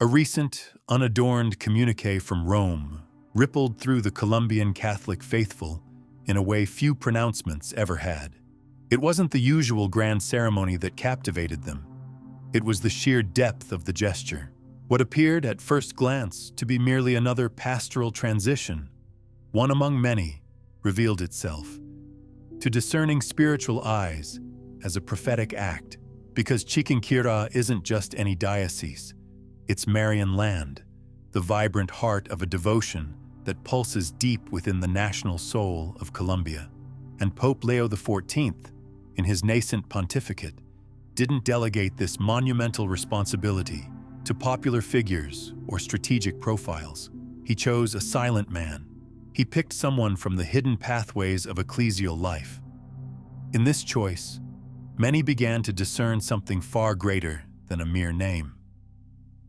A recent, unadorned communique from Rome rippled through the Colombian Catholic faithful in a way few pronouncements ever had. It wasn't the usual grand ceremony that captivated them. It was the sheer depth of the gesture. What appeared at first glance to be merely another pastoral transition, one among many, revealed itself to discerning spiritual eyes as a prophetic act, because Chiquinquirá isn't just any diocese. It's Marian land, the vibrant heart of a devotion that pulses deep within the national soul of Colombia. And Pope Leo XIV, in his nascent pontificate, didn't delegate this monumental responsibility to popular figures or strategic profiles. He chose a silent man. He picked someone from the hidden pathways of ecclesial life. In this choice, many began to discern something far greater than a mere name.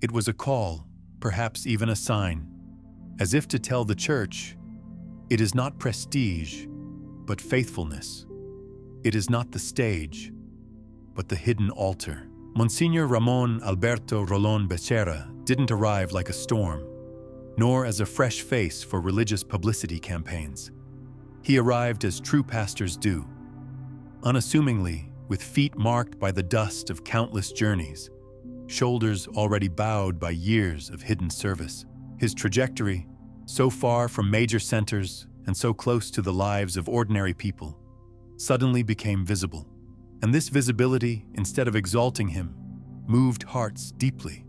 It was a call, perhaps even a sign, as if to tell the Church, it is not prestige, but faithfulness. It is not the stage, but the hidden altar. Monsignor Ramon Alberto Rolón Becerra didn't arrive like a storm, nor as a fresh face for religious publicity campaigns. He arrived as true pastors do, unassumingly, with feet marked by the dust of countless journeys, shoulders already bowed by years of hidden service. His trajectory, so far from major centers and so close to the lives of ordinary people, suddenly became visible. And this visibility, instead of exalting him, moved hearts deeply.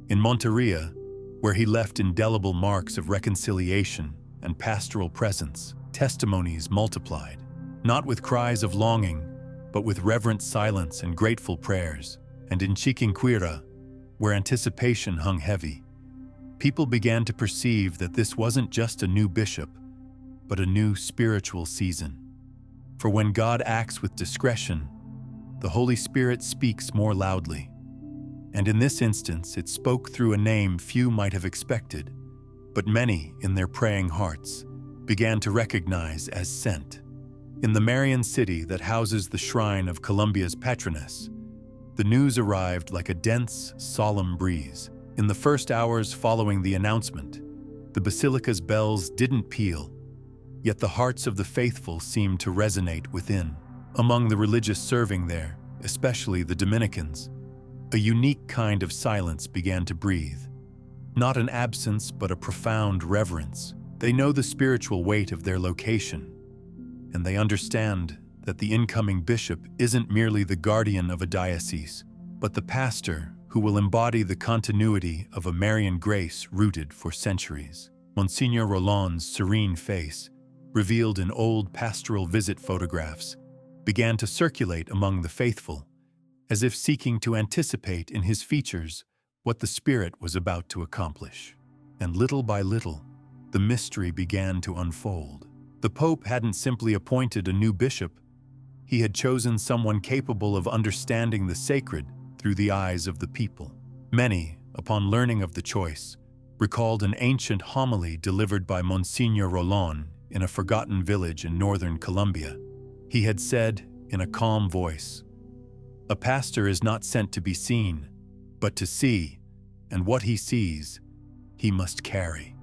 In Monteria, where he left indelible marks of reconciliation and pastoral presence, testimonies multiplied, not with cries of longing, but with reverent silence and grateful prayers. And in Chiquinquirá, where anticipation hung heavy, people began to perceive that this wasn't just a new bishop, but a new spiritual season. For when God acts with discretion, the Holy Spirit speaks more loudly. And in this instance, it spoke through a name few might have expected, but many, in their praying hearts, began to recognize as sent. In the Marian city that houses the shrine of Colombia's patroness, the news arrived like a dense, solemn breeze. In the first hours following the announcement, the basilica's bells didn't peal, yet the hearts of the faithful seemed to resonate within. Among the religious serving there, especially the Dominicans, a unique kind of silence began to breathe. Not an absence, but a profound reverence. They know the spiritual weight of their location, and they understand that the incoming bishop isn't merely the guardian of a diocese, but the pastor who will embody the continuity of a Marian grace rooted for centuries. Monsignor Rolón's serene face, revealed in old pastoral visit photographs, began to circulate among the faithful, as if seeking to anticipate in his features what the Spirit was about to accomplish. And little by little, the mystery began to unfold. The Pope hadn't simply appointed a new bishop, he had chosen someone capable of understanding the sacred through the eyes of the people. Many, upon learning of the choice, recalled an ancient homily delivered by Monsignor Rolón in a forgotten village in northern Colombia. He had said, in a calm voice, "A pastor is not sent to be seen, but to see, and what he sees, he must carry."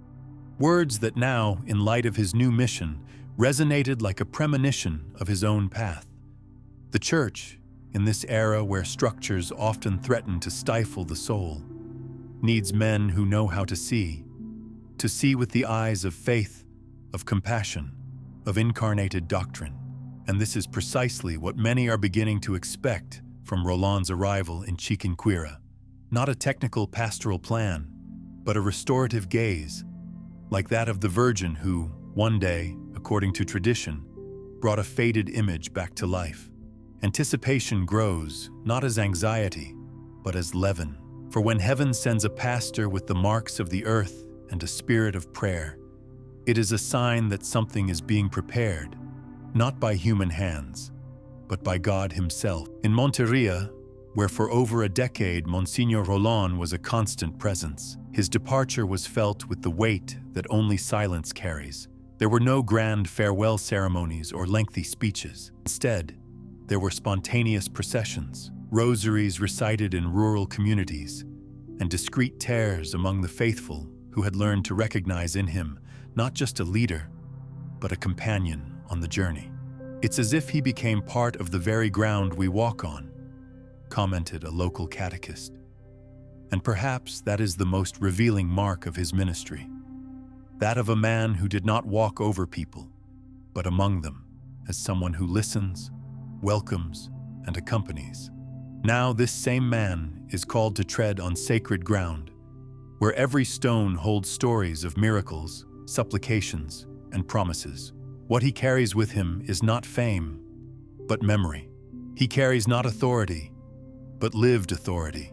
Words that now, in light of his new mission, resonated like a premonition of his own path. The Church, in this era where structures often threaten to stifle the soul, needs men who know how to see with the eyes of faith, of compassion, of incarnated doctrine. And this is precisely what many are beginning to expect from Rolón's arrival in Chiquinquirá. Not a technical pastoral plan, but a restorative gaze, like that of the Virgin who, one day, according to tradition, brought a faded image back to life. Anticipation grows, not as anxiety, but as leaven. For when heaven sends a pastor with the marks of the earth and a spirit of prayer, it is a sign that something is being prepared, not by human hands, but by God himself. In Monteria, where for over a decade Monsignor Rolón was a constant presence, his departure was felt with the weight that only silence carries. There were no grand farewell ceremonies or lengthy speeches. Instead, there were spontaneous processions, rosaries recited in rural communities, and discreet tears among the faithful who had learned to recognize in him not just a leader, but a companion on the journey. "It's as if he became part of the very ground we walk on," commented a local catechist. And perhaps that is the most revealing mark of his ministry, that of a man who did not walk over people, but among them, as someone who listens, welcomes, and accompanies. Now this same man is called to tread on sacred ground, where every stone holds stories of miracles, supplications, and promises. What he carries with him is not fame, but memory. He carries not authority, but lived authority.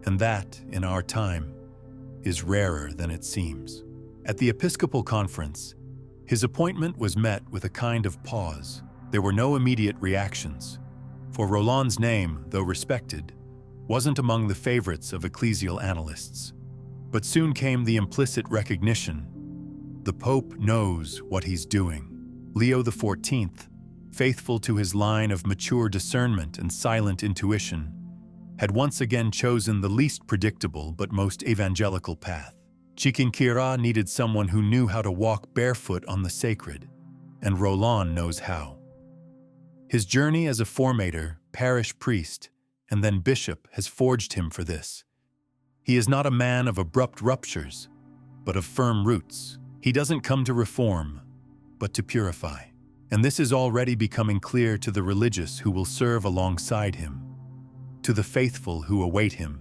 And that, in our time, is rarer than it seems. At the Episcopal Conference, his appointment was met with a kind of pause. There were no immediate reactions, for Rolón's name, though respected, wasn't among the favorites of ecclesial analysts. But soon came the implicit recognition: the Pope knows what he's doing. Leo XIV, faithful to his line of mature discernment and silent intuition, had once again chosen the least predictable but most evangelical path. Chiquinquirá needed someone who knew how to walk barefoot on the sacred, and Rolón knows how. His journey as a formator, parish priest, and then bishop has forged him for this. He is not a man of abrupt ruptures, but of firm roots. He doesn't come to reform, but to purify. And this is already becoming clear to the religious who will serve alongside him, to the faithful who await him,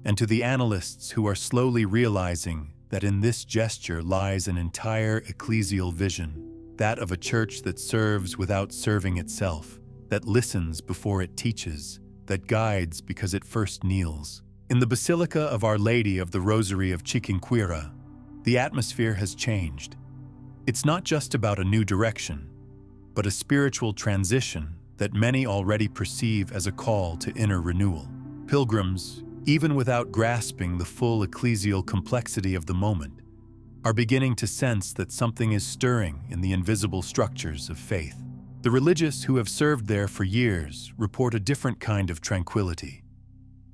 and to the analysts who are slowly realizing that in this gesture lies an entire ecclesial vision, that of a church that serves without serving itself, that listens before it teaches, that guides because it first kneels. In the Basilica of Our Lady of the Rosary of Chiquinquirá, the atmosphere has changed. It's not just about a new direction, but a spiritual transition that many already perceive as a call to inner renewal. Pilgrims, even without grasping the full ecclesial complexity of the moment, are beginning to sense that something is stirring in the invisible structures of faith. The religious who have served there for years report a different kind of tranquility,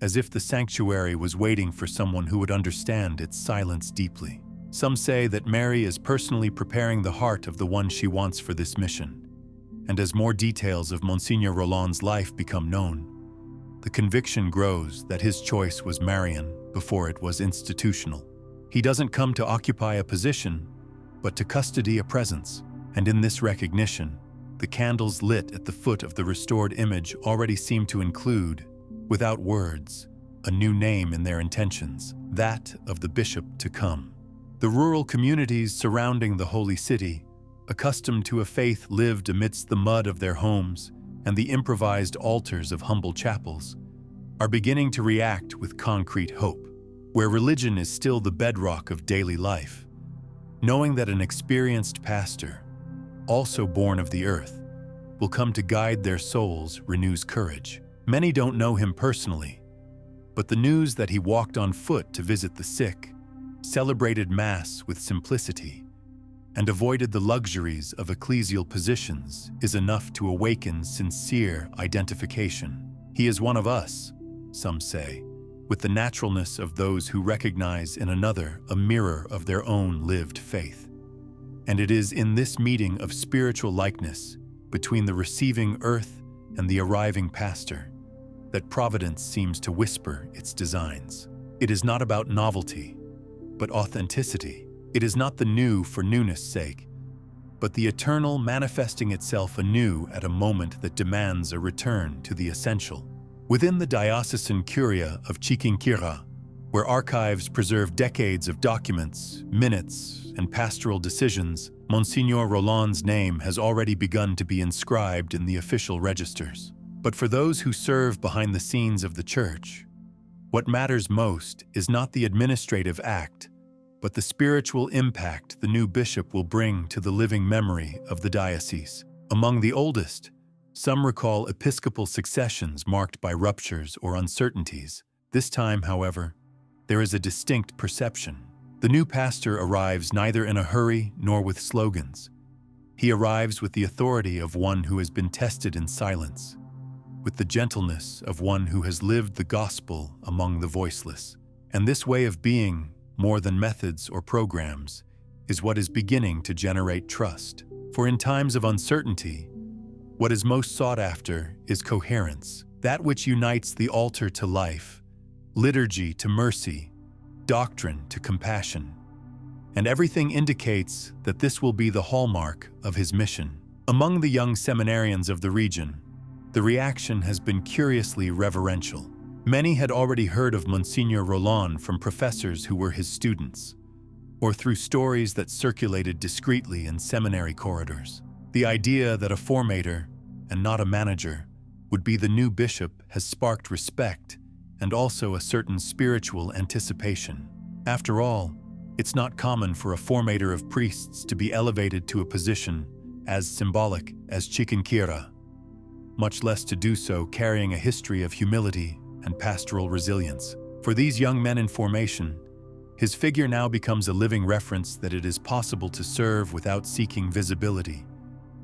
as if the sanctuary was waiting for someone who would understand its silence deeply. Some say that Mary is personally preparing the heart of the one she wants for this mission. And as more details of Monsignor Rolón's life become known, the conviction grows that his choice was Marian before it was institutional. He doesn't come to occupy a position, but to custody a presence. And in this recognition, the candles lit at the foot of the restored image already seem to include, without words, a new name in their intentions, that of the bishop to come. The rural communities surrounding the holy city, accustomed to a faith lived amidst the mud of their homes and the improvised altars of humble chapels, are beginning to react with concrete hope, where religion is still the bedrock of daily life. Knowing that an experienced pastor, also born of the earth, will come to guide their souls renews courage. Many don't know him personally, but the news that he walked on foot to visit the sick, celebrated Mass with simplicity, and avoided the luxuries of ecclesial positions is enough to awaken sincere identification. He is one of us, some say, with the naturalness of those who recognize in another a mirror of their own lived faith. And it is in this meeting of spiritual likeness between the receiving earth and the arriving pastor that Providence seems to whisper its designs. It is not about novelty, but authenticity. It is not the new for newness' sake, but the eternal manifesting itself anew at a moment that demands a return to the essential. Within the diocesan curia of Chiquinquirá, where archives preserve decades of documents, minutes, and pastoral decisions, Monsignor Rolón's name has already begun to be inscribed in the official registers. But for those who serve behind the scenes of the Church, what matters most is not the administrative act, but the spiritual impact the new bishop will bring to the living memory of the diocese. Among the oldest, some recall episcopal successions marked by ruptures or uncertainties. This time, however, there is a distinct perception. The new pastor arrives neither in a hurry nor with slogans. He arrives with the authority of one who has been tested in silence, with the gentleness of one who has lived the gospel among the voiceless. And this way of being, more than methods or programs, is what is beginning to generate trust. For in times of uncertainty, what is most sought after is coherence, that which unites the altar to life, liturgy to mercy, doctrine to compassion. And everything indicates that this will be the hallmark of his mission. Among the young seminarians of the region, the reaction has been curiously reverential. Many had already heard of Monsignor Rolón from professors who were his students, or through stories that circulated discreetly in seminary corridors. The idea that a formator, and not a manager, would be the new bishop has sparked respect and also a certain spiritual anticipation. After all, it's not common for a formator of priests to be elevated to a position as symbolic as Chiquinquirá, much less to do so carrying a history of humility and pastoral resilience. For these young men in formation, his figure now becomes a living reference that it is possible to serve without seeking visibility,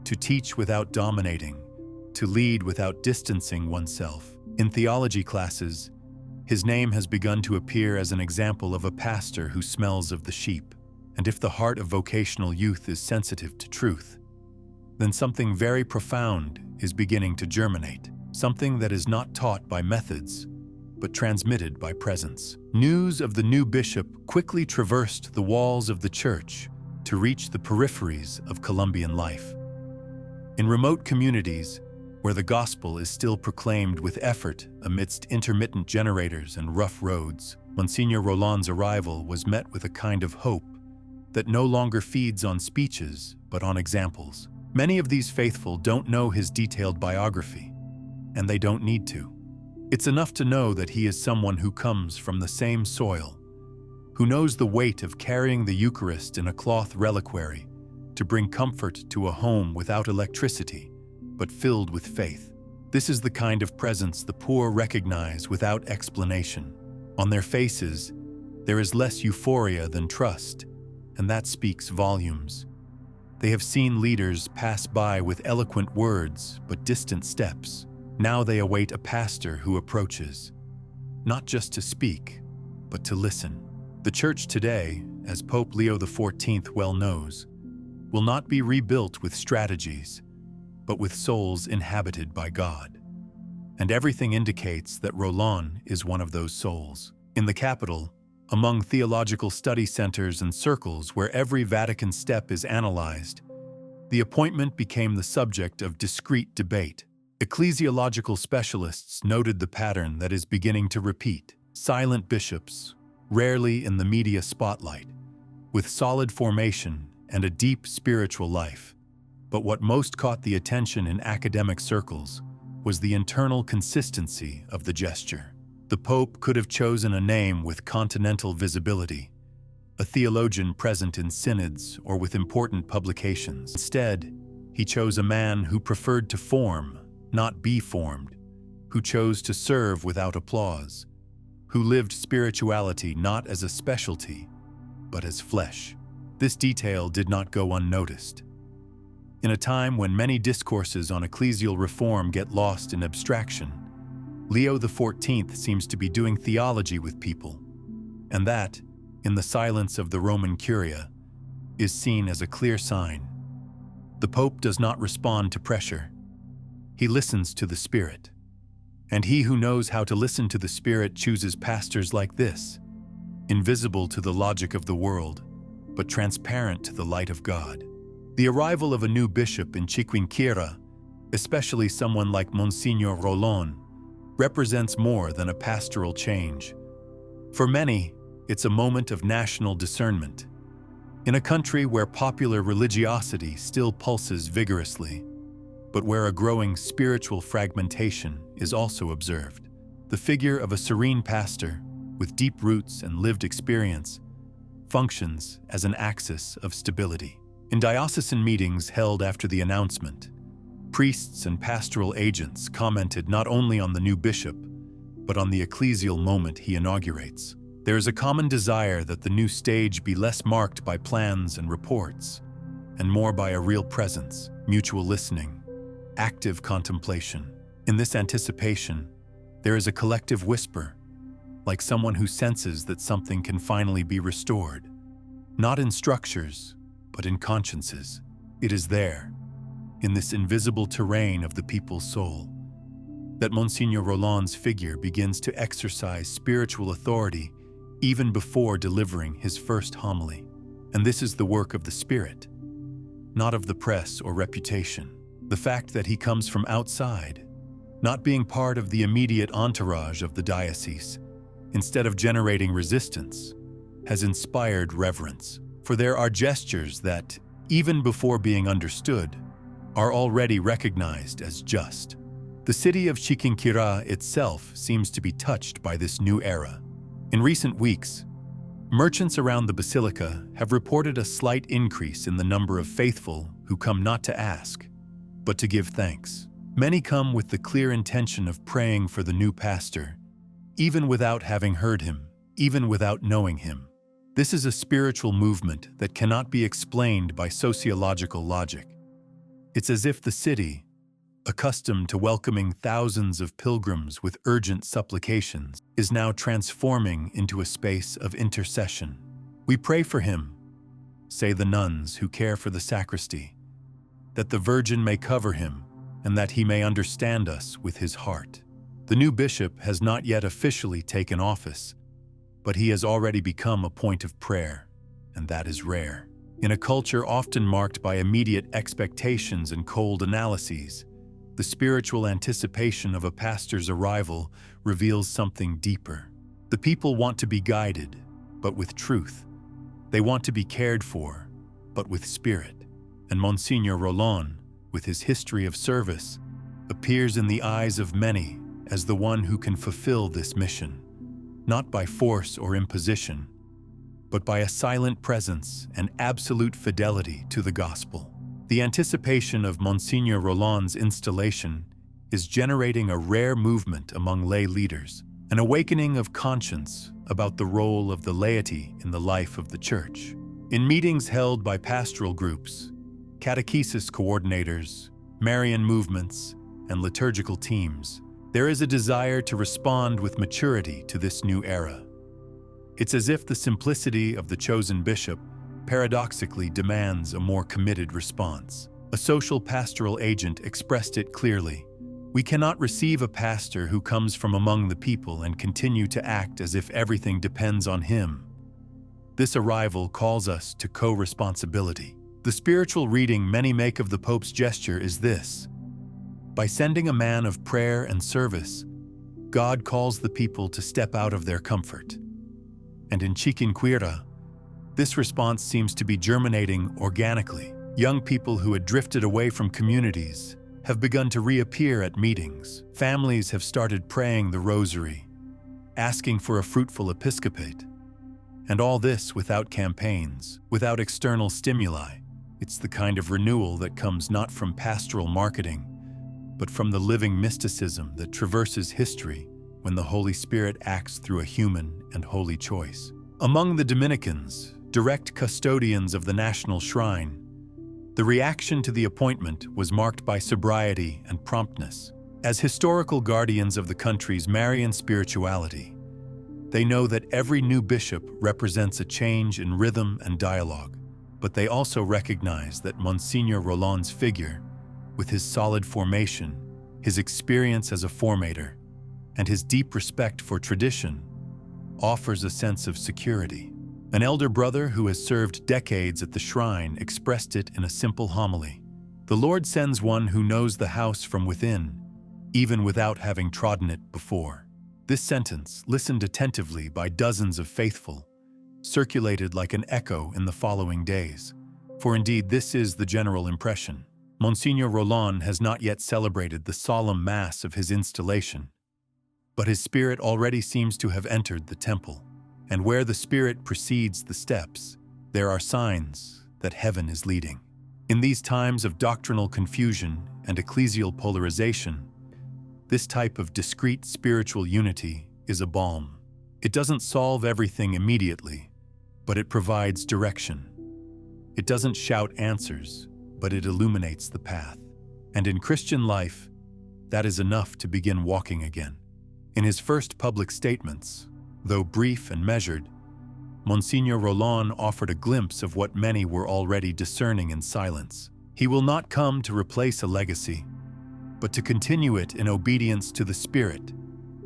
to teach without dominating, to lead without distancing oneself. In theology classes, his name has begun to appear as an example of a pastor who smells of the sheep. And if the heart of vocational youth is sensitive to truth, then something very profound is beginning to germinate, something that is not taught by methods, but transmitted by presence. News of the new bishop quickly traversed the walls of the church to reach the peripheries of Colombian life. In remote communities, where the gospel is still proclaimed with effort amidst intermittent generators and rough roads, Monsignor Rolón's arrival was met with a kind of hope that no longer feeds on speeches, but on examples. Many of these faithful don't know his detailed biography, and they don't need to. It's enough to know that he is someone who comes from the same soil, who knows the weight of carrying the Eucharist in a cloth reliquary to bring comfort to a home without electricity, but filled with faith. This is the kind of presence the poor recognize without explanation. On their faces, there is less euphoria than trust, and that speaks volumes. They have seen leaders pass by with eloquent words but distant steps. Now they await a pastor who approaches, not just to speak, but to listen. The church today, as Pope Leo XIV well knows, will not be rebuilt with strategies, but with souls inhabited by God. And everything indicates that Rolón is one of those souls. In the capital, among theological study centers and circles where every Vatican step is analyzed, the appointment became the subject of discreet debate. Ecclesiological specialists noted the pattern that is beginning to repeat. Silent bishops, rarely in the media spotlight, with solid formation and a deep spiritual life. But what most caught the attention in academic circles was the internal consistency of the gesture. The Pope could have chosen a name with continental visibility, a theologian present in synods or with important publications. Instead, he chose a man who preferred to form, not be formed, who chose to serve without applause, who lived spirituality not as a specialty, but as flesh. This detail did not go unnoticed. In a time when many discourses on ecclesial reform get lost in abstraction, Leo XIV seems to be doing theology with people, and that, in the silence of the Roman Curia, is seen as a clear sign. The Pope does not respond to pressure. He listens to the Spirit. And he who knows how to listen to the Spirit chooses pastors like this, invisible to the logic of the world, but transparent to the light of God. The arrival of a new bishop in Chiquinquirá, especially someone like Monsignor Rolón, represents more than a pastoral change. For many, it's a moment of national discernment. In a country where popular religiosity still pulses vigorously, but where a growing spiritual fragmentation is also observed, the figure of a serene pastor with deep roots and lived experience functions as an axis of stability. In diocesan meetings held after the announcement, priests and pastoral agents commented not only on the new bishop, but on the ecclesial moment he inaugurates. There is a common desire that the new stage be less marked by plans and reports, and more by a real presence, mutual listening, active contemplation. In this anticipation, there is a collective whisper, like someone who senses that something can finally be restored. Not in structures, but in consciences. It is there, in this invisible terrain of the people's soul, that Monsignor Rolón's figure begins to exercise spiritual authority even before delivering his first homily. And this is the work of the Spirit, not of the press or reputation. The fact that he comes from outside, not being part of the immediate entourage of the diocese, instead of generating resistance, has inspired reverence. For there are gestures that, even before being understood, are already recognized as just. The city of Chiquinquirá itself seems to be touched by this new era. In recent weeks, merchants around the basilica have reported a slight increase in the number of faithful who come not to ask, but to give thanks. Many come with the clear intention of praying for the new pastor, even without having heard him, even without knowing him. This is a spiritual movement that cannot be explained by sociological logic. It's as if the city, accustomed to welcoming thousands of pilgrims with urgent supplications, is now transforming into a space of intercession. We pray for him, say the nuns who care for the sacristy, that the Virgin may cover him and that he may understand us with his heart. The new bishop has not yet officially taken office, but he has already become a point of prayer, and that is rare. In a culture often marked by immediate expectations and cold analyses, the spiritual anticipation of a pastor's arrival reveals something deeper. The people want to be guided, but with truth. They want to be cared for, but with spirit. And Monsignor Rolón, with his history of service, appears in the eyes of many as the one who can fulfill this mission, not by force or imposition, but by a silent presence and absolute fidelity to the gospel. The anticipation of Monsignor Rolón's installation is generating a rare movement among lay leaders, an awakening of conscience about the role of the laity in the life of the Church. In meetings held by pastoral groups, catechesis coordinators, Marian movements, and liturgical teams, there is a desire to respond with maturity to this new era. It's as if the simplicity of the chosen bishop paradoxically demands a more committed response. A social pastoral agent expressed it clearly. We cannot receive a pastor who comes from among the people and continue to act as if everything depends on him. This arrival calls us to co-responsibility. The spiritual reading many make of the Pope's gesture is this: by sending a man of prayer and service, God calls the people to step out of their comfort. And in Chiquinquirá, this response seems to be germinating organically. Young people who had drifted away from communities have begun to reappear at meetings. Families have started praying the rosary, asking for a fruitful episcopate. And all this without campaigns, without external stimuli. It's the kind of renewal that comes not from pastoral marketing, but from the living mysticism that traverses history when the Holy Spirit acts through a human and holy choice. Among the Dominicans, direct custodians of the national shrine, the reaction to the appointment was marked by sobriety and promptness. As historical guardians of the country's Marian spirituality, they know that every new bishop represents a change in rhythm and dialogue, but they also recognize that Monsignor Rolón's figure, with his solid formation, his experience as a formator, and his deep respect for tradition, offers a sense of security. An elder brother who has served decades at the shrine expressed it in a simple homily. The Lord sends one who knows the house from within, even without having trodden it before. This sentence, listened attentively by dozens of faithful, circulated like an echo in the following days. For indeed, this is the general impression. Monsignor Rolón has not yet celebrated the solemn Mass of his installation, but his spirit already seems to have entered the temple. And where the Spirit precedes the steps, there are signs that heaven is leading. In these times of doctrinal confusion and ecclesial polarization, this type of discreet spiritual unity is a balm. It doesn't solve everything immediately, but it provides direction. It doesn't shout answers, but it illuminates the path. And in Christian life, that is enough to begin walking again. In his first public statements, though brief and measured, Monsignor Rolón offered a glimpse of what many were already discerning in silence. He will not come to replace a legacy, but to continue it in obedience to the Spirit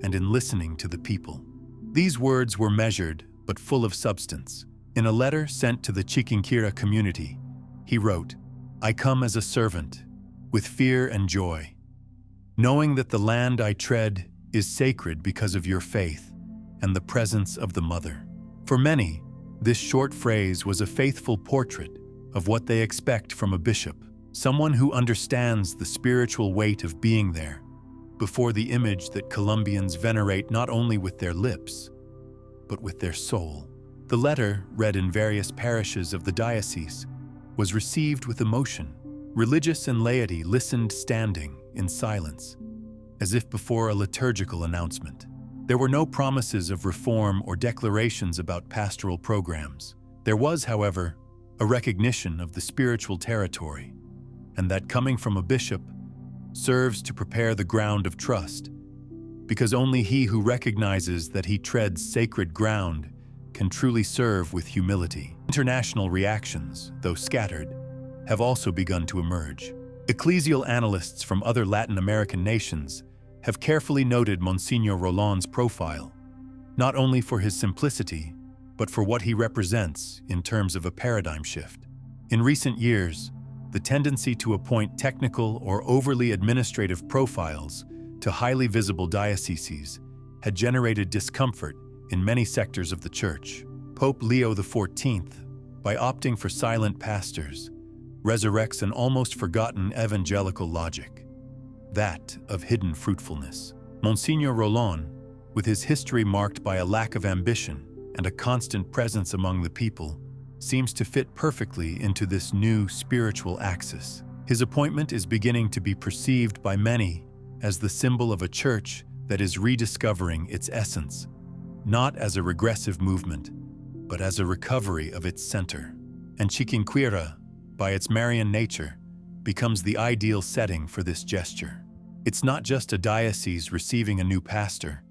and in listening to the people. These words were measured but full of substance. In a letter sent to the Chiquinquirá community, he wrote, "I come as a servant, with fear and joy, knowing that the land I tread is sacred because of your faith and the presence of the Mother." For many, this short phrase was a faithful portrait of what they expect from a bishop, someone who understands the spiritual weight of being there, before the image that Colombians venerate not only with their lips, but with their soul. The letter, read in various parishes of the diocese, was received with emotion. Religious and laity listened standing in silence, as if before a liturgical announcement. There were no promises of reform or declarations about pastoral programs. There was, however, a recognition of the spiritual territory, and that coming from a bishop serves to prepare the ground of trust, because only he who recognizes that he treads sacred ground can truly serve with humility. International reactions, though scattered, have also begun to emerge. Ecclesial analysts from other Latin American nations have carefully noted Monsignor Rolón's profile, not only for his simplicity, but for what he represents in terms of a paradigm shift. In recent years, the tendency to appoint technical or overly administrative profiles to highly visible dioceses had generated discomfort in many sectors of the Church. Pope Leo XIV, by opting for silent pastors, resurrects an almost forgotten evangelical logic, that of hidden fruitfulness. Monsignor Rolón, with his history marked by a lack of ambition and a constant presence among the people, seems to fit perfectly into this new spiritual axis. His appointment is beginning to be perceived by many as the symbol of a church that is rediscovering its essence, not as a regressive movement, but as a recovery of its center. And Chiquinquirá, by its Marian nature, becomes the ideal setting for this gesture. It's not just a diocese receiving a new pastor,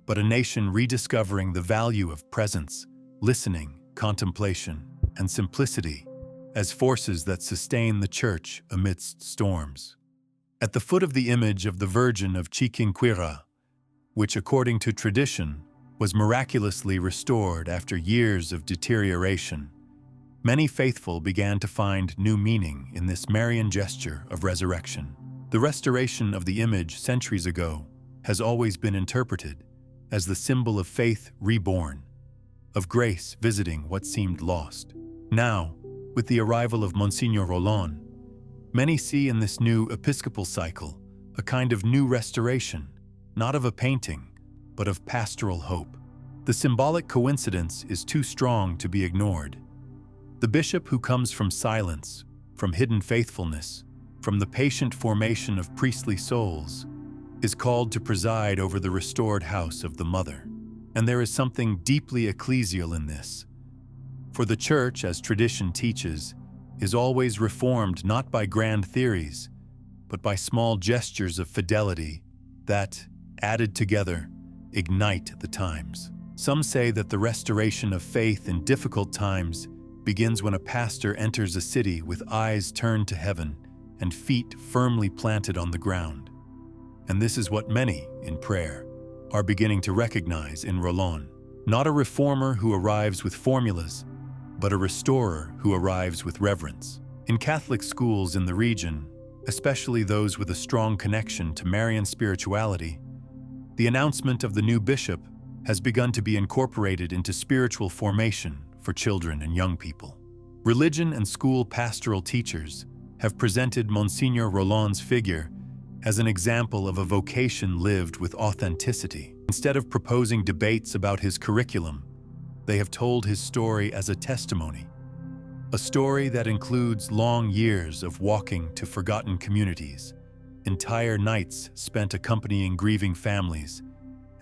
but a nation rediscovering the value of presence, listening, contemplation, and simplicity as forces that sustain the Church amidst storms. At the foot of the image of the Virgin of Chiquinquirá, which according to tradition was miraculously restored after years of deterioration, many faithful began to find new meaning in this Marian gesture of resurrection. The restoration of the image centuries ago has always been interpreted as the symbol of faith reborn, of grace visiting what seemed lost. Now, with the arrival of Monsignor Rolón, many see in this new episcopal cycle a kind of new restoration, not of a painting, but of pastoral hope. The symbolic coincidence is too strong to be ignored. The bishop who comes from silence, from hidden faithfulness, from the patient formation of priestly souls, is called to preside over the restored house of the Mother. And there is something deeply ecclesial in this. For the Church, as tradition teaches, is always reformed not by grand theories, but by small gestures of fidelity that, added together, ignite the times. Some say that the restoration of faith in difficult times begins when a pastor enters a city with eyes turned to heaven and feet firmly planted on the ground. And this is what many, in prayer, are beginning to recognize in Rolón. Not a reformer who arrives with formulas, but a restorer who arrives with reverence. In Catholic schools in the region, especially those with a strong connection to Marian spirituality, the announcement of the new bishop has begun to be incorporated into spiritual formation for children and young people. Religion and school pastoral teachers have presented Monsignor Rolón's figure as an example of a vocation lived with authenticity. Instead of proposing debates about his curriculum, they have told his story as a testimony, a story that includes long years of walking to forgotten communities, entire nights spent accompanying grieving families,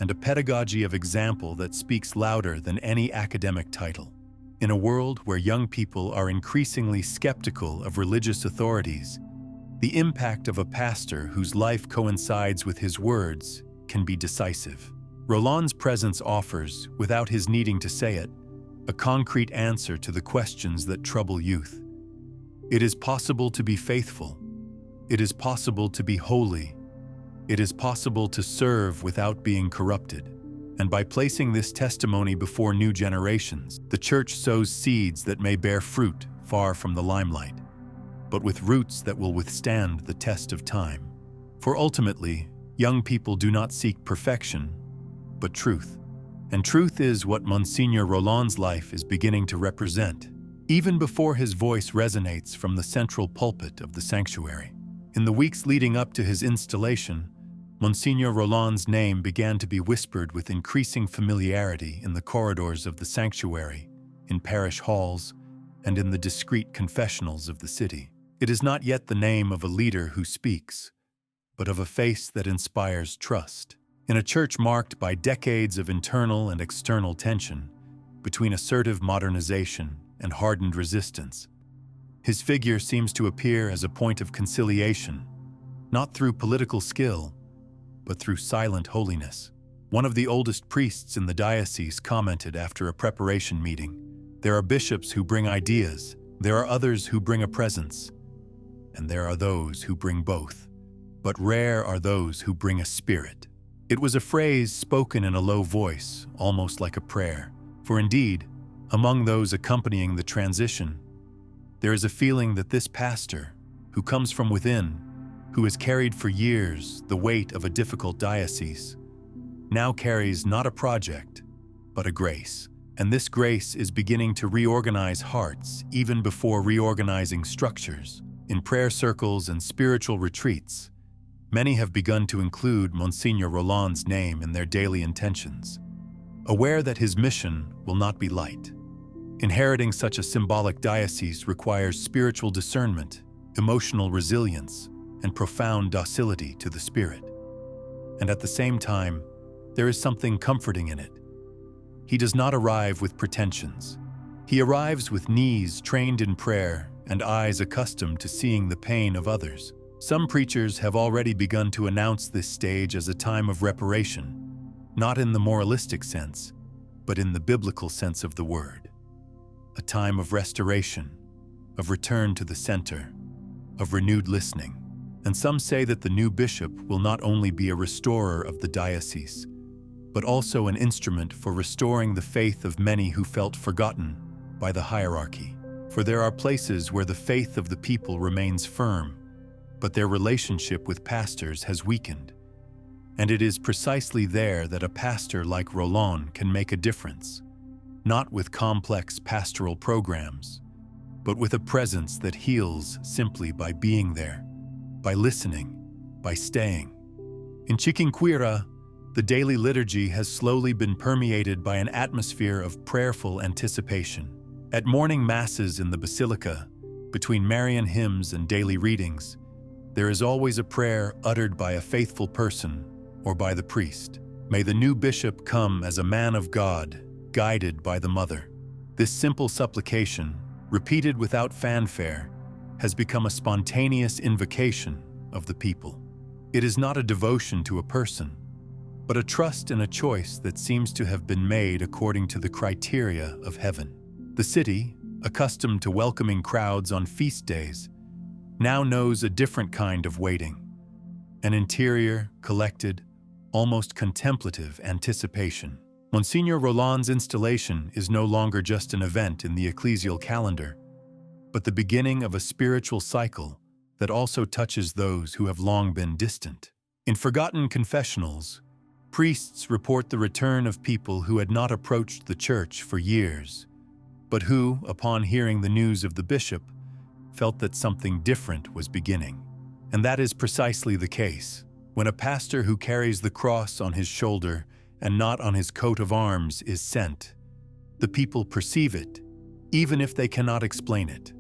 and a pedagogy of example that speaks louder than any academic title. In a world where young people are increasingly skeptical of religious authorities, The impact of a pastor whose life coincides with his words can be decisive. Rolón's presence offers, without his needing to say it, a concrete answer to the questions that trouble youth. It is possible to be faithful. It is possible to be holy. It is possible to serve without being corrupted. And by placing this testimony before new generations, the Church sows seeds that may bear fruit far from the limelight, but with roots that will withstand the test of time. For ultimately, young people do not seek perfection, but truth. And truth is what Monsignor Rolón's life is beginning to represent, even before his voice resonates from the central pulpit of the sanctuary. In the weeks leading up to his installation, Monsignor Rolón's name began to be whispered with increasing familiarity in the corridors of the sanctuary, in parish halls, and in the discreet confessionals of the city. It is not yet the name of a leader who speaks, but of a face that inspires trust. In a church marked by decades of internal and external tension, between assertive modernization and hardened resistance, his figure seems to appear as a point of conciliation, not through political skill, but through silent holiness. One of the oldest priests in the diocese commented after a preparation meeting, "There are bishops who bring ideas, there are others who bring a presence, and there are those who bring both. But rare are those who bring a spirit." It was a phrase spoken in a low voice, almost like a prayer. For indeed, among those accompanying the transition, there is a feeling that this pastor, who comes from within, who has carried for years the weight of a difficult diocese, now carries not a project, but a grace. And this grace is beginning to reorganize hearts even before reorganizing structures. In prayer circles and spiritual retreats, many have begun to include Monsignor Rolón's name in their daily intentions, aware that his mission will not be light. Inheriting such a symbolic diocese requires spiritual discernment, emotional resilience, and profound docility to the Spirit. And at the same time, there is something comforting in it. He does not arrive with pretensions. He arrives with knees trained in prayer and eyes accustomed to seeing the pain of others. Some preachers have already begun to announce this stage as a time of reparation, not in the moralistic sense, but in the biblical sense of the word. A time of restoration, of return to the center, of renewed listening. And some say that the new bishop will not only be a restorer of the diocese, but also an instrument for restoring the faith of many who felt forgotten by the hierarchy. For there are places where the faith of the people remains firm, but their relationship with pastors has weakened. And it is precisely there that a pastor like Rolón can make a difference, not with complex pastoral programs, but with a presence that heals simply by being there, by listening, by staying. In Chiquinquirá, the daily liturgy has slowly been permeated by an atmosphere of prayerful anticipation. At morning masses in the basilica, between Marian hymns and daily readings, there is always a prayer uttered by a faithful person or by the priest. May the new bishop come as a man of God, guided by the Mother. This simple supplication, repeated without fanfare, has become a spontaneous invocation of the people. It is not a devotion to a person, but a trust in a choice that seems to have been made according to the criteria of heaven. The city, accustomed to welcoming crowds on feast days, now knows a different kind of waiting, an interior, collected, almost contemplative anticipation. Monsignor Rolón's installation is no longer just an event in the ecclesial calendar, but the beginning of a spiritual cycle that also touches those who have long been distant. In forgotten confessionals, priests report the return of people who had not approached the church for years, but who, upon hearing the news of the bishop, felt that something different was beginning. And that is precisely the case. When a pastor who carries the cross on his shoulder and not on his coat of arms is sent, the people perceive it, even if they cannot explain it.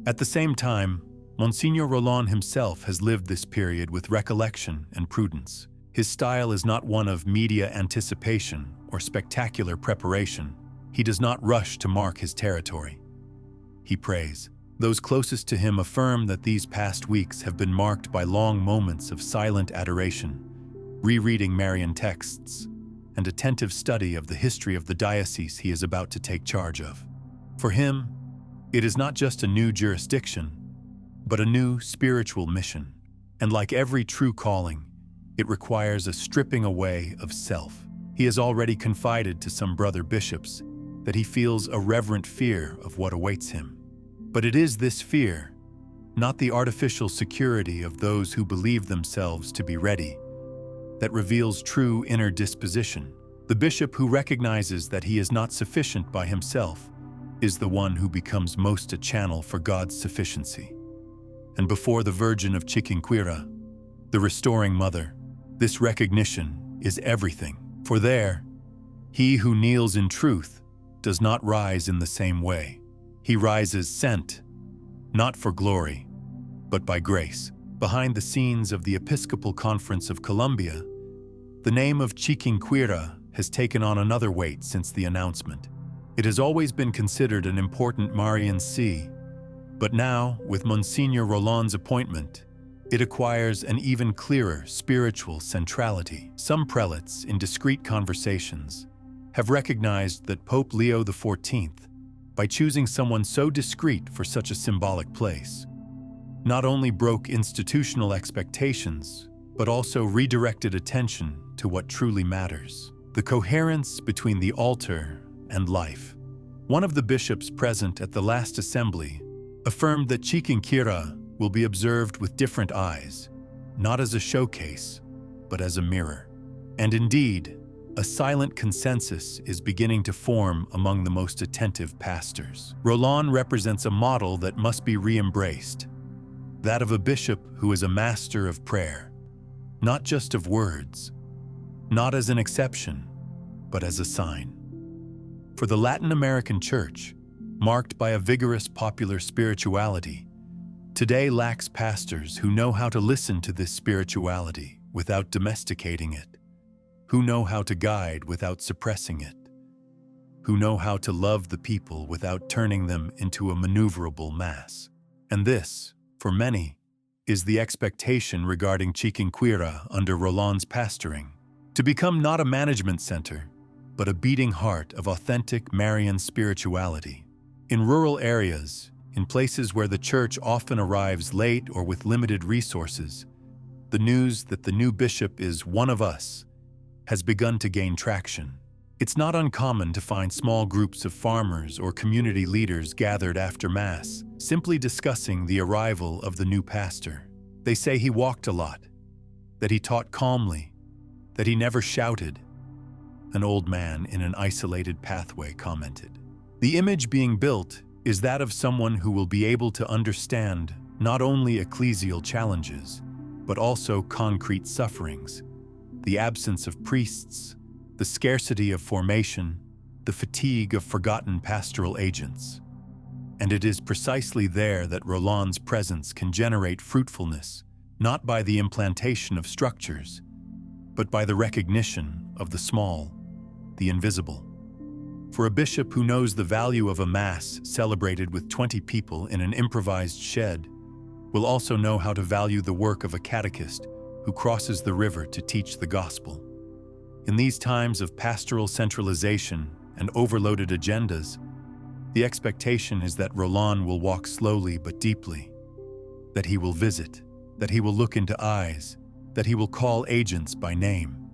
At the same time, Monsignor Rolón himself has lived this period with recollection and prudence. His style is not one of media anticipation or spectacular preparation. He does not rush to mark his territory. He prays, Those closest to him affirm that these past weeks have been marked by long moments of silent adoration, rereading Marian texts, and attentive study of the history of the diocese he is about to take charge of. For him, it is not just a new jurisdiction, but a new spiritual mission. And like every true calling, it requires a stripping away of self. He has already confided to some brother bishops that he feels a reverent fear of what awaits him. But it is this fear, not the artificial security of those who believe themselves to be ready, that reveals true inner disposition. The bishop who recognizes that he is not sufficient by himself is the one who becomes most a channel for God's sufficiency. And before the Virgin of Chiquinquirá, the restoring mother, this recognition is everything. For there, he who kneels in truth does not rise in the same way. He rises sent, not for glory, but by grace. Behind the scenes of the Episcopal Conference of Colombia, the name of Chiquinquirá has taken on another weight since the announcement. It has always been considered an important Marian see, but now, with Monsignor Rolón's appointment, it acquires an even clearer spiritual centrality. Some prelates, in discreet conversations, have recognized that Pope Leo XIV, by choosing someone so discreet for such a symbolic place, not only broke institutional expectations, but also redirected attention to what truly matters: the coherence between the altar and life. One of the bishops present at the last assembly affirmed that Chiquinquirá will be observed with different eyes, not as a showcase, but as a mirror. And indeed, a silent consensus is beginning to form among the most attentive pastors. Rolón represents a model that must be re-embraced, that of a bishop who is a master of prayer, not just of words, not as an exception, but as a sign. For the Latin American Church, marked by a vigorous popular spirituality, today lacks pastors who know how to listen to this spirituality without domesticating it, who know how to guide without suppressing it, who know how to love the people without turning them into a maneuverable mass. And this, for many, is the expectation regarding Chiquinquirá under Rolón's pastoring, to become not a management center, but a beating heart of authentic Marian spirituality. In rural areas, in places where the church often arrives late or with limited resources, the news that the new bishop is one of us has begun to gain traction. It's not uncommon to find small groups of farmers or community leaders gathered after Mass, simply discussing the arrival of the new pastor. They say he walked a lot, that he taught calmly, that he never shouted, an old man in an isolated pathway commented. The image being built is that of someone who will be able to understand not only ecclesial challenges, but also concrete sufferings, the absence of priests, the scarcity of formation, the fatigue of forgotten pastoral agents. And it is precisely there that Rolón's presence can generate fruitfulness, not by the implantation of structures, but by the recognition of the small, the invisible. For a bishop who knows the value of a Mass celebrated with 20 people in an improvised shed will also know how to value the work of a catechist who crosses the river to teach the gospel. In these times of pastoral centralization and overloaded agendas, the expectation is that Rolón will walk slowly but deeply, that he will visit, that he will look into eyes, that he will call agents by name.